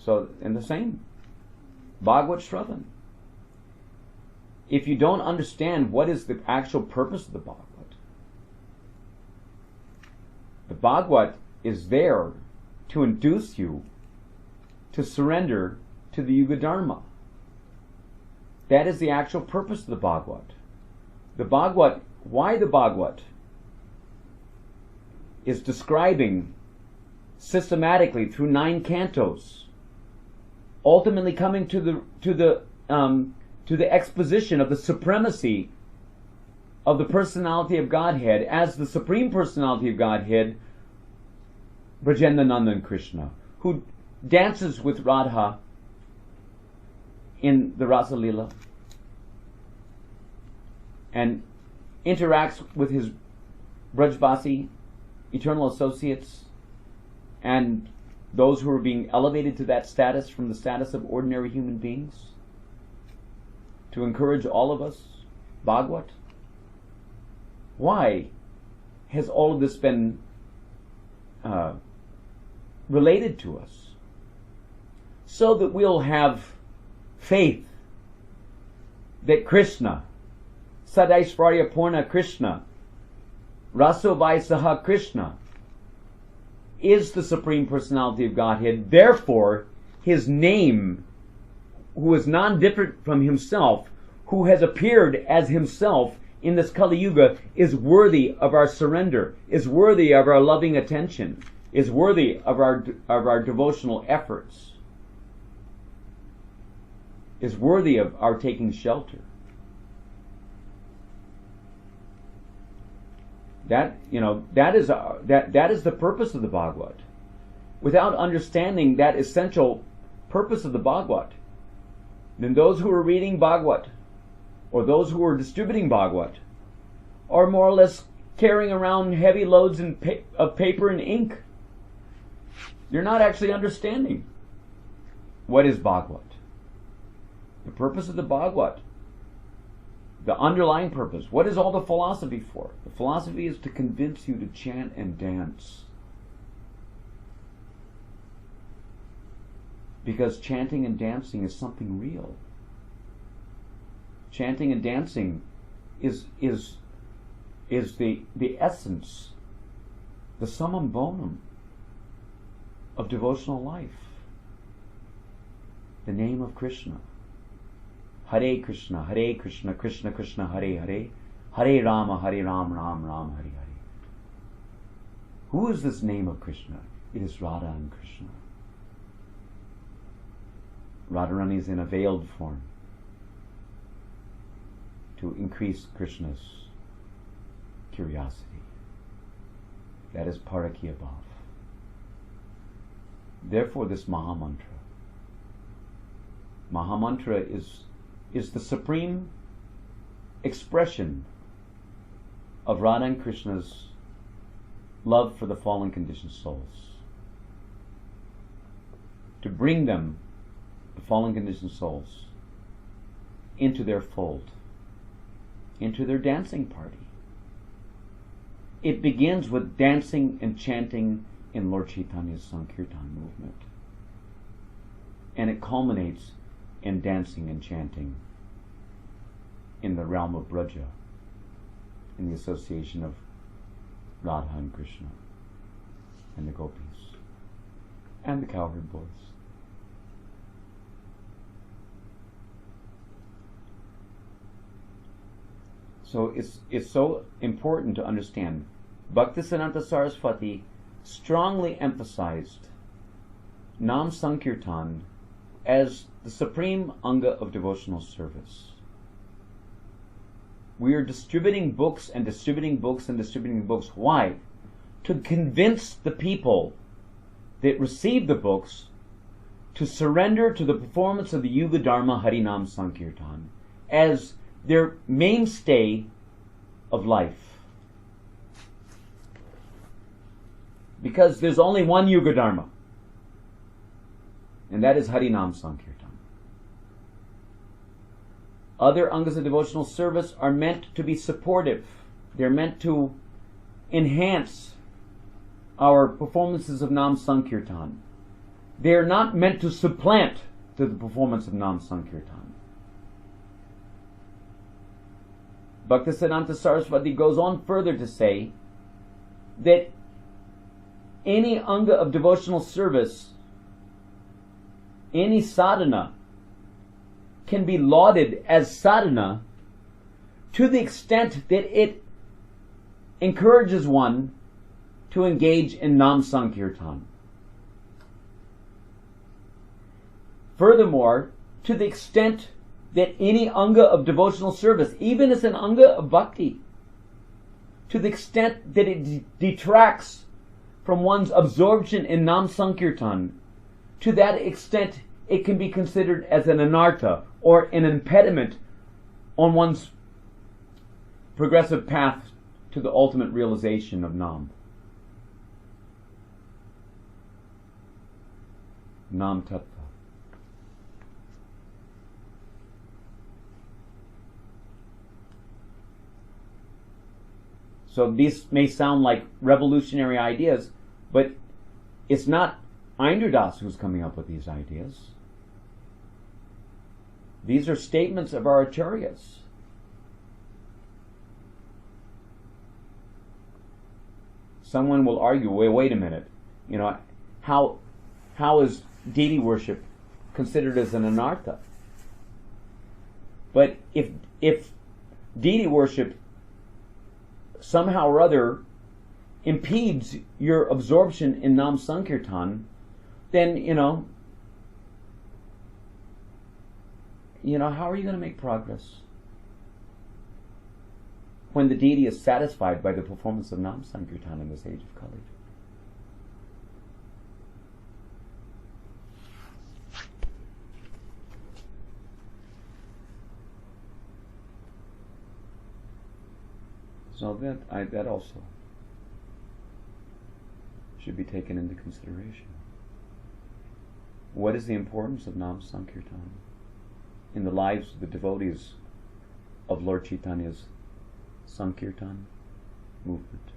So, and the same. Bhagavad Shravan. If you don't understand what is the actual purpose of the Bhagavad is there to induce you to surrender to the Yuga Dharma. That is the actual purpose of the Bhagavad. The Bhagavad, why the Bhagavad is describing systematically through 9 cantos, ultimately coming to the exposition of the supremacy of the personality of Godhead as the supreme personality of Godhead, Brajendanandan Krishna, who dances with Radha in the Rasa Leela and interacts with his Brajbasi, eternal associates, and those who are being elevated to that status from the status of ordinary human beings, to encourage all of us, Bhagavad. Why has all of this been related to us? So that we'll have faith that Krishna, Sadaishvarya Purna Krishna, Rasovai Saha Krishna, is the Supreme Personality of Godhead. Therefore, His name, who is non-different from Himself, who has appeared as Himself in this Kali Yuga, is worthy of our surrender, is worthy of our loving attention, is worthy of our devotional efforts, is worthy of our taking shelter. That is the purpose of the Bhagavad. Without understanding that essential purpose of the Bhagavad, then those who are reading Bhagavad, or those who are distributing Bhagavad, are more or less carrying around heavy loads of paper and ink. You're not actually understanding what is Bhagavad. The purpose of the Bhagavad, the underlying purpose. What is all the philosophy for? The philosophy is to convince you to chant and dance. Because chanting and dancing is something real. Chanting and dancing is the essence, the summum bonum of devotional life. The name of Krishna. Hare Krishna, Krishna Krishna, Hare Hare, Hare Rama, Ram Ram, Hare Hare. Who is this name of Krishna? It is Radha and Krishna. Radharani is in a veiled form to increase Krishna's curiosity. That is Parakya Bhav. Therefore, this Mahamantra. Mahamantra is the supreme expression of Radha and Krishna's love for the fallen conditioned souls. To bring them, the fallen conditioned souls, into their fold, into their dancing party. It begins with dancing and chanting in Lord Chaitanya's Sankirtan movement. And it culminates in dancing and chanting in the realm of Braja, in the association of Radha and Krishna, and the gopis, and the cowherd boys. So it's so important to understand. Bhaktisiddhanta Saraswati strongly emphasized Nam Sankirtan as the supreme anga of devotional service. We are distributing books and distributing books and distributing books. Why? To convince the people that receive the books to surrender to the performance of the Yuga Dharma Harinama-Sankirtana as their mainstay of life. Because there's only one Yuga Dharma, and that is Harinama-Sankirtana. Other angas of devotional service are meant to be supportive. They're meant to enhance our performances of Nam Sankirtan. They are not meant to supplant to the performance of Nam-Sankirtan. Bhaktisiddhanta Saraswati goes on further to say that any anga of devotional service, any sadhana, can be lauded as sadhana to the extent that it encourages one to engage in Nam-Sankirtan. Furthermore, to the extent that any anga of devotional service, even as an anga of bhakti, to the extent that it detracts from one's absorption in Nam-Sankirtan, to that extent it can be considered as an anartha, or an impediment on one's progressive path to the ultimate realization of Nam. Nam Tattva. So these may sound like revolutionary ideas, but it's not Aindra Das who's coming up with these ideas. These are statements of our acharyas. Someone will argue, wait a minute, how is deity worship considered as an anartha? But if deity worship somehow or other impedes your absorption in Nam Sankirtan, then how are you going to make progress when the deity is satisfied by the performance of Nam Sankirtan in this age of Kali? So that also should be taken into consideration. What is the importance of Nam Sankirtan in the lives of the devotees of Lord Chaitanya's Sankirtan movement?